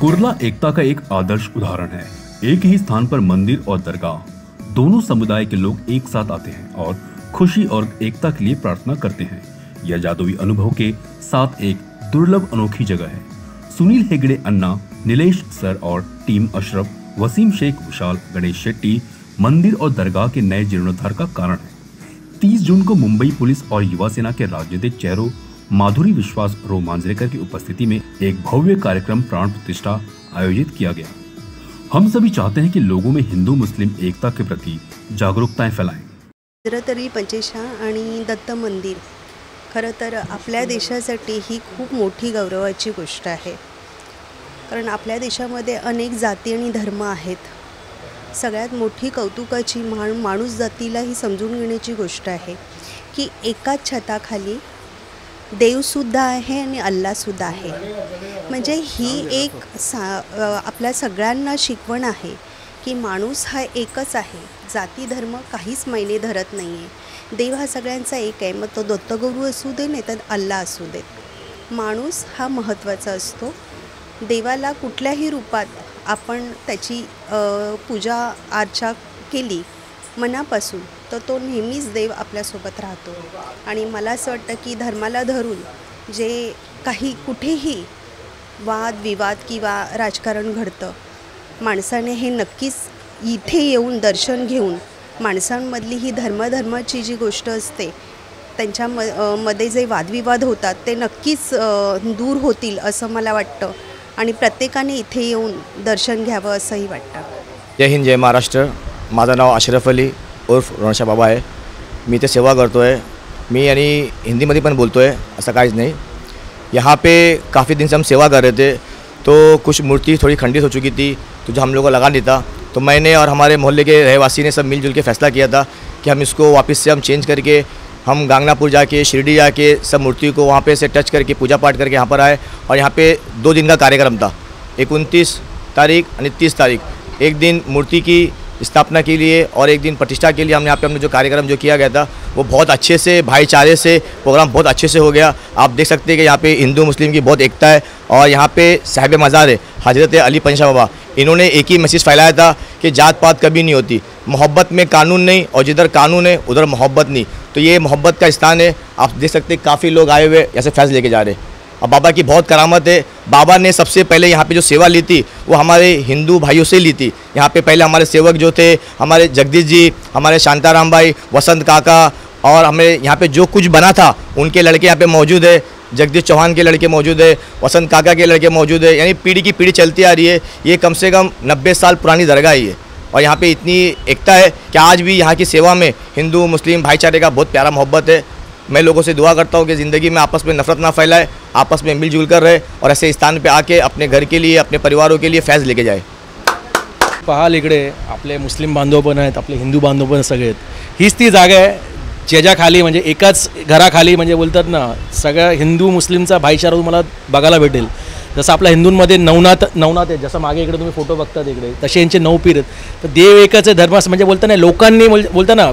कुर्ला एकता का एक आदर्श उदाहरण है। एक ही स्थान पर मंदिर और दरगाह, दोनों समुदाय के लोग एक साथ आते हैं और खुशी और एकता के लिए प्रार्थना करते हैं। यह जादुई अनुभव के साथ एक दुर्लभ अनोखी जगह है। सुनील हेगड़े अन्ना, नीलेश सर और टीम अशरफ, वसीम शेख, विशाल, गणेश शेट्टी मंदिर और दरगाह के नए जीर्णोद्धार का कारण है। 30 जून को मुंबई पुलिस और युवा सेना के राजनीतिक चेहरों माधुरी विश्वास, रो मांजरेकर की उपस्थिति में एक भव्य कार्यक्रम प्राण प्रतिष्ठा आयोजित किया गया। हम सभी चाहते हैं कि लोगों में हिंदू मुस्लिम एकता के प्रति जागरूकताएं फैलाएं। तरी पंचेशा आणि दत्त मंदिर खरं तर आपल्या देशासाठी ही खूप मोठी गौरवाची गोष्ट आहे, कारण आपल्या देशामध्ये अनेक जाती आणि धर्म आहेत। सगळ्यात मोठी कौतुकाची माणूस जातीला ही समजून घेण्याची गोष्ट आहे की एकाच छताखाली देवसुद्धा आहे आणि अल्लाहसुद्धा आहे। म्हणजे ही एक आपल्या सगळ्यांना शिकवण आहे की माणूस हा एकच आहे, जाती धर्म काहीच मायने धरत नाही आहे। देव हा सगळ्यांचा एक आहे, मग तो दत्तगुरू असू दे नाही तर अल्लाह असू दे, माणूस हा महत्त्वाचा असतो। देवाला कुठल्याही रूपात आपण त्याची पूजा अर्चा केली मनापासून तर तो नेहमीच देव आपल्यासोबत राहतो। आणि मला असं वाटतं की धर्माला धरून जे काही कुठेही वाद विवाद किंवा राजकारण घडतं, माणसाने हे नक्कीच इथे येऊन दर्शन घेऊन माणसांमधली ही धर्माची जी गोष्ट असते त्यांच्या मध्ये जे वादविवाद होतात ते नक्कीच दूर होतील असं मला वाटतं आणि प्रत्येकाने इथे येऊन दर्शन घ्यावं असंही वाटतं। जय हिंद, जय महाराष्ट्र। माझं नाव अशरफ अली उर्फ रणशा बाबा आहे। मी इथे सेवा करतो आहे। मी आणि हिंदीमध्ये पण बोलतो है, ऐसा काहीच नहीं। यहाँ पे काफ़ी दिन से हम सेवा कर रहे थे, तो कुछ मूर्ति थोड़ी खंडित हो चुकी थी, तो जो हम लोगों को लगा नहीं था, तो मैंने और हमारे मोहल्ले के रहवासी ने सब मिलजुल के फैसला किया था कि हम इसको वापस से हम चेंज करके हम गांगनापुर जाके शिरडी जाके सब मूर्ति को वहाँ पे से टच करके पूजा पाठ करके यहाँ पर आए। और यहाँ पे 2 दिन का कार्यक्रम था, 29 तारीख और 30 तारीख। एक दिन मूर्ति की स्थापना के लिए और एक दिन प्रतिष्ठा के लिए हम यहाँ पे हमने जो कार्यक्रम जो किया गया था वो बहुत अच्छे से भाईचारे से प्रोग्राम बहुत अच्छे से हो गया। आप देख सकते हैं कि यहाँ पे हिंदू मुस्लिम की बहुत एकता है। और यहाँ पे साहिब मज़ार है हज़रत अली पंचेशा बाबा, इन्होंने एक ही मैसेज फैलाया था कि जात पात कभी नहीं होती, मोहब्बत में कानून नहीं, और जिधर कानून है उधर मोहब्बत नहीं। तो ये मोहब्बत का स्थान है। आप देख सकते हैं काफ़ी लोग आए हुए ऐसे फैसले लेके जा रहे हैं। अब बाबा की बहुत करामत है। बाबा ने सबसे पहले यहाँ पे जो सेवा ली थी वो हमारे हिंदू भाइयों से ली थी। यहाँ पे पहले हमारे सेवक जो थे, हमारे जगदीश जी, हमारे शांताराम भाई, वसंत काका, और हमें यहाँ पे जो कुछ बना था उनके लड़के यहाँ पे मौजूद है। जगदीश चौहान के लड़के मौजूद है, वसंत काका के लड़के मौजूद है। यानी पीढ़ी की पीढ़ी चलती आ रही है। ये कम से कम 90 साल पुरानी दरगाह ही है और यहाँ पे इतनी एकता है कि आज भी यहाँ की सेवा में हिंदू मुस्लिम भाईचारे का बहुत प्यारा मोहब्बत है। मैं लोगों से दुआ करता हूँ कि ज़िंदगी में आपस में नफरत ना फैलाए, आपस में मिलजुल कर रहे और ऐसे स्थान पे आके अपने घर के लिए, अपने परिवारों के लिए फैज़ लेके जाए। पहाल इकडे आपले मुस्लिम बांधव पण आहेत, आपले हिंदू बांधव पण सगळे आहेत। हीच ती जागा आहे ज्याच्या खाली म्हणजे एकाच घराखाली म्हणजे बोलतात ना सगळ्या हिंदू मुस्लिमचा भाईचारा तुम्हाला बघायला भेटेल। जसं आपल्या हिंदूंमध्ये नवनाथ आहे, जसं मागे इकडे तुम्ही फोटो बघतात इकडे, तसे यांचे 9 पीर आहेत। तर देव एकच आहे, धर्म म्हणजे बोलता ना लोकांनी बोलता ना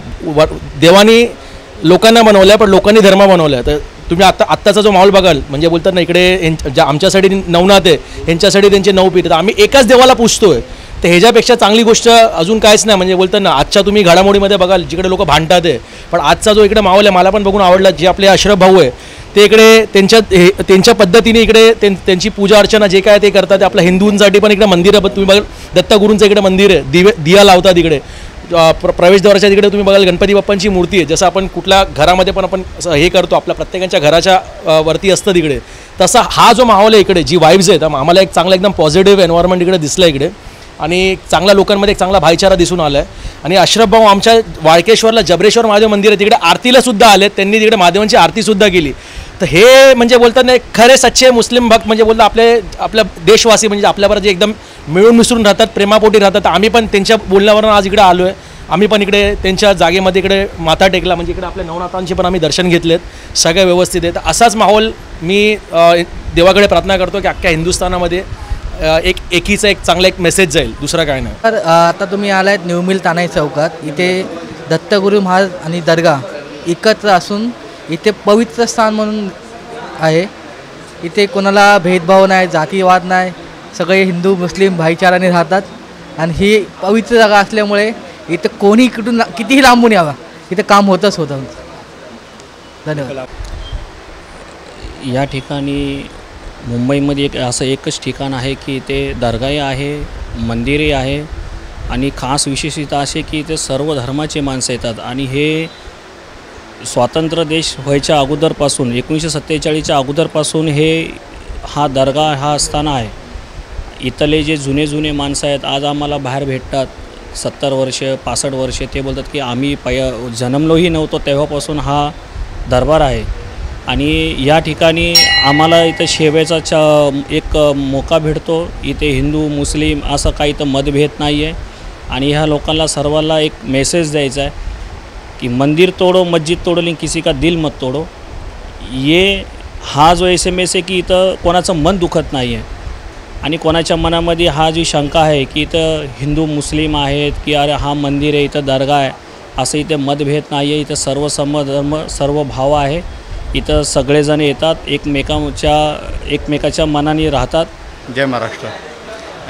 देवानी लोकांना बनवलं पण लोकांनी धर्म बनवला। तर तुम्ही आत्ताचा जो माहोल बघाल म्हणजे बोलतात ना इकडे आमच्यासाठी नवनाथ आहे, यांच्यासाठी त्यांचे 9 पीर। तर आम्ही एकाच देवाला पूजतोय, तर ह्याच्यापेक्षा चांगली गोष्ट अजून काहीच नाही। म्हणजे बोलतात ना आजच्या तुम्ही घडामोडीमध्ये बघाल जिकडे लोक भांडतात आहे, पण आजचा जो इकडे माहोल आहे मला पण बघून आवडला। जे आपले अशरफ भाऊ आहे ते इकडे त्यांच्या पद्धतीने इकडे त्यांची पूजा अर्चना जे काय ते करतात। आपल्या हिंदूंसाठी पण इकडे मंदिर आहे, तुम्ही बघाल दत्तगुरूंचं इकडे मंदिर आहे, दिया लावतात इकडे। प्रवेशद्वाराच्या तिकडे तुम्ही बघाल गणपती बाप्पांची मूर्ती आहे। जसं आपण कुठल्या घरामध्ये पण आपण हे करतो, आपल्या प्रत्येकाच्या घराच्या वरती असतं तिकडे, तसा हा जो माहोल आहे इकडे जी वाईब्स आहेत आम्हाला एक चांगला एकदम पॉझिटिव्ह एन्व्हायरमेंट इकडे दिसलं इकडे आणि चांगल्या लोकांमध्ये एक चांगला भाईचारा दिसून आला आहे। आणि अशरफ भाऊ आमच्या वाळकेश्वरला जबरेश्वर महादेव मंदिर आहे तिकडे आरतीला सुद्धा आले, त्यांनी तिकडे महादेवांची आरतीसुद्धा केली। तर हे म्हणजे बोलतात ना खरे सच्चे मुस्लिम भक्त म्हणजे बोलतात आपल्या देशवासी म्हणजे आपल्याबरोबर जे एकदम मिळून मिसळून राहतात, प्रेमापोटी राहतात। आम्ही पण त्यांच्या बोलण्यावरून आज इकडे आलो आहे। आम्ही पण इकडे त्यांच्या जागेमध्ये इकडे माथा टेकला, म्हणजे इकडे आपल्या नवनाथांचे पण आम्ही दर्शन घेतलेत, सगळे व्यवस्थित आहे। तर असाच माहोल मी देवाकडे प्रार्थना करतो की अख्ख्या हिंदुस्थानामध्ये एकीचा एक चांगला एक मेसेज जाईल, दुसरा काय नाही। तर आता तुम्ही आलात न्यू मिल तानाई चौकात, इथे दत्तगुरू महाराज आणि दर्गा एकत्र असून इथे पवित्र स्थान म्हणून आहे। इथे कोणाला भेदभाव नाही, जातीवाद नाही, सगळे हिंदू मुस्लिम भाईचाराने राहतात आणि ही पवित्र जागा असल्यामुळे इथं कोणी कुठून कितीही लांबून यावा इथं काम होतच होतं. धन्यवाद. या ठिकाणी मुंबईमध्ये असं एकच ठिकाण आहे की ते दर्गाही आहे, मंदिरही आहे आणि खास विशेषता असे की इथे सर्व धर्माचे माणसं येतात. आणि हे स्वातंत्र्य देश व्हायच्या अगोदरपासून 1947च्या अगोदरपासून हा दर्गा हा असताना आहे. इथले जे जुने माणसं आहेत आज आम्हाला बाहेर भेटतात, 70 वर्ष 65 वर्ष, ते बोलतात की आम्ही जन्मलोही नव्हतो तेव्हापासून हा दरबार आहे. आणि या ठिकाणी आम्हाला इथं सेवेचा एक मोका भेटतो. इथे हिंदू मुस्लिम असं काही इथं मतभेद नाही आहे. आणि ह्या लोकांना सर्वांना एक मेसेज द्यायचा आहे कि मंदिर तोड़ो मस्जिद तोड़ो लेकिन किसी का दिल मत तोड़ो. हा जो SMS आहे की इथं कोणाचं मन दुखत नाही आहे. आणि कोणाच्या मनामध्ये हा जी शंका आहे की इथं हिंदू मुस्लिम आहेत की अरे हा मंदिर आहे इथं दर्गा आहे, असं इथे मतभेद नाही आहे. इथं सर्व समधर्म सर्व भाव आहे. इथं सगळेजण येतात, एकमेकाच्या मनाने राहतात. जय महाराष्ट्र.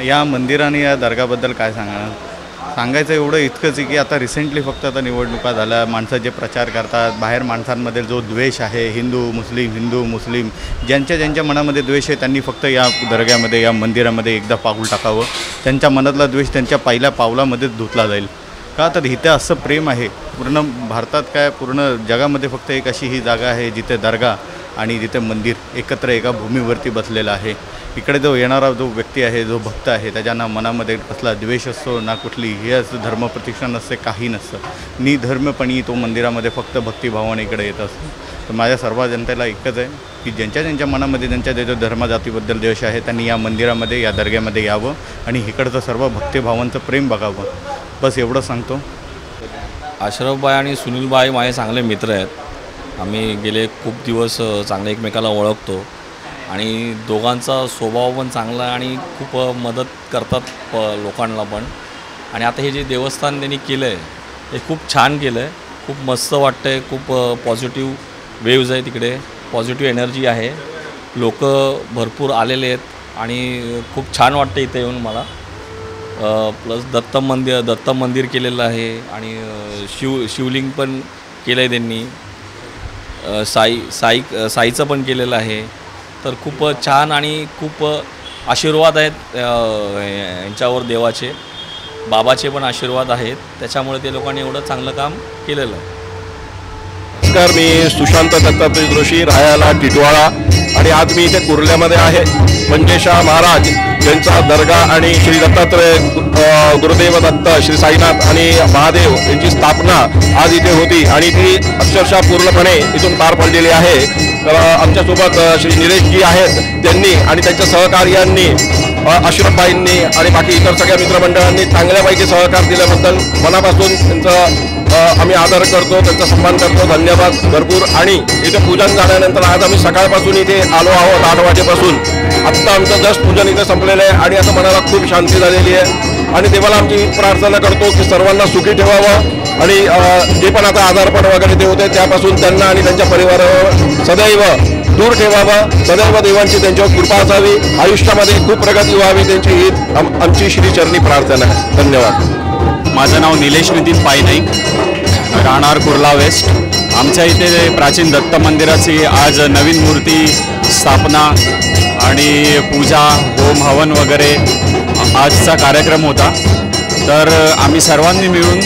या मंदिराने या दर्गाबद्दल काय सांगायचं एवढं इतकंच आहे की आता रिसेंटली फक्त आता निवडणुका झाल्या, माणसं जे प्रचार करतात, बाहेर माणसांमध्ये जो द्वेष आहे हिंदू मुस्लिम ज्यांच्या मनामध्ये द्वेष आहे त्यांनी फक्त या दर्ग्यामध्ये या मंदिरामध्ये एकदा पाऊल टाकावं. त्यांच्या मनातला द्वेष त्यांच्या पहिल्या पावलामध्येच धुतला जाईल. का तर इथे असं प्रेम आहे पूर्ण भारतात काय पूर्ण जगामध्ये फक्त एक अशी ही जागा आहे जिथे दर्गा आणि जिथे मंदिर एकत्र एका भूमीवरती बसलेलं आहे. इकडे जो येणारा जो व्यक्ती आहे, जो भक्त आहे, त्याच्या ना मनामध्ये कसला द्वेष असतो ना कुठली हे असं धर्मप्रतिष्ठा नसते, काही नसतं. निधर्मपणी तो मंदिरामध्ये फक्त भक्तिभावाने इकडे येत असतो. तर माझ्या सर्व जनतेला एकच आहे की ज्यांच्या मनामध्ये ज्यांच्या धर्मजातीबद्दल द्वेष आहे त्यांनी या मंदिरामध्ये या दर्ग्यामध्ये यावं आणि इकडचं सर्व भक्तिभावांचं प्रेम बघावं. बस एवढं सांगतो. अशरफबाई आणि सुनीलबाई माझे चांगले मित्र आहेत. आम्ही गेले खूप दिवस चांगले एकमेकाला ओळखतो आणि दोघांचा स्वभाव पण चांगला आहे आणि खूप मदत करतात लोकांना पण. आणि आता हे जे देवस्थान त्यांनी केलं आहे हे खूप छान केलं आहे, खूप मस्त वाटतं आहे. खूप पॉझिटिव्ह वेव्ज आहे तिकडे, पॉझिटिव्ह एनर्जी आहे, लोक भरपूर आलेले आहेत आणि खूप छान वाटतं इथे येऊन मला. प्लस दत्त मंदिर केलेलं आहे आणि शिवलिंग पण केलं आहे त्यांनी, साईचं पण केलेलं आहे. तर खूप छान आणि खूप आशीर्वाद आहेत यांच्यावर देवाचे, बाबाचे पण आशीर्वाद आहेत, त्याच्यामुळे ते लोकांनी एवढं चांगलं काम केलेलं आहे. नमस्कार, मी सुशांत दत्तात्रय जोशी, राहायला टिटवाळा आणि आज मी इथे कुर्ल्यामध्ये आहे. पंचेशाह महाराज यांचा दर्गा आणि श्री दत्तात्रय गुरुदेव दत्त श्री साईनाथ आणि महादेव यांची स्थापना आज इथे होती आणि ती अक्षरशः पूर्णपणे इथून पार पडलेली आहे. आमच्यासोबत श्री निलेशजी आहेत, त्यांनी आणि त्यांच्या सहकार्यांनी अशरफबाईंनी आणि बाकी इतर सगळ्या मित्रमंडळांनी चांगल्यापैकी सहकार दिल्याबद्दल मनापासून त्यांचं आम्ही आदर करतो, त्यांचा सन्मान करतो. धन्यवाद भरपूर. आणि इथे पूजन झाल्यानंतर आज आम्ही सकाळपासून इथे आलो आहोत 8 वाजेपासून. आत्ता आमचं जस्ट पूजन इथे संपलेलं आहे आणि आता मनाला खूप शांती झालेली आहे. आणि देवाला आमची प्रार्थना करतो की सर्वांना सुखी ठेवावं आणि जे पण आता आजारपण वगैरे ते होते त्यापासून त्यांना आणि त्यांच्या परिवारावर सदैव दूर ठेवावं. सदैव देवांची त्यांच्यावर कृपा असावी, आयुष्यामध्ये खूप प्रगती व्हावी त्यांची, ही आमची श्रीचरणी प्रार्थना आहे. धन्यवाद. माझं नाव निलेश नितीन पायनाईक, राहणार कुर्ला वेस्ट. आमच्या इथे प्राचीन दत्त मंदिराची आज नवीन मूर्ती स्थापना आणि पूजा होम हवन वगैरे आजचा कार्यक्रम होता. तर आम्ही सर्वांनी मिळून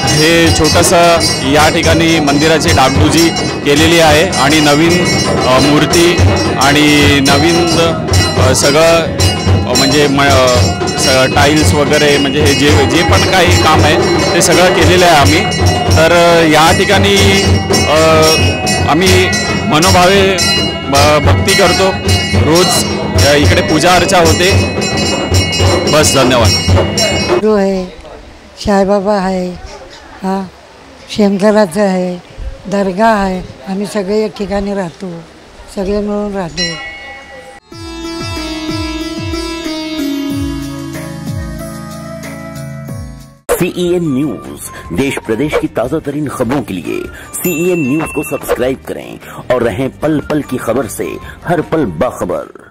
हे छोटंसं या ठिकाणी मंदिराची डागडुजी केलेली आहे आणि नवीन मूर्ती आणि नवीन सगळं म्हणजे टाईल्स वगैरे म्हणजे हे जे पण काही काम आहे ते सगळं केलेलं आहे आम्ही. तर या ठिकाणी आम्ही मनोभावे भक्ती करतो, रोज इकडे पूजा अर्चा होते. बस, धन्यवाद. गुरु आहे, साईबाबा आहे, शंकराचं आहे, दर्गा आहे. आम्ही सगळे एक ठिकाणी राहतो, सगळे मिळून राहतो. CEN न्यूज, देश प्रदेश की ताजा तरीन खबरों के लिए CEN न्यूज को सब्सक्राइब करें और रहें पल पल की खबर से हर पल बाखबर.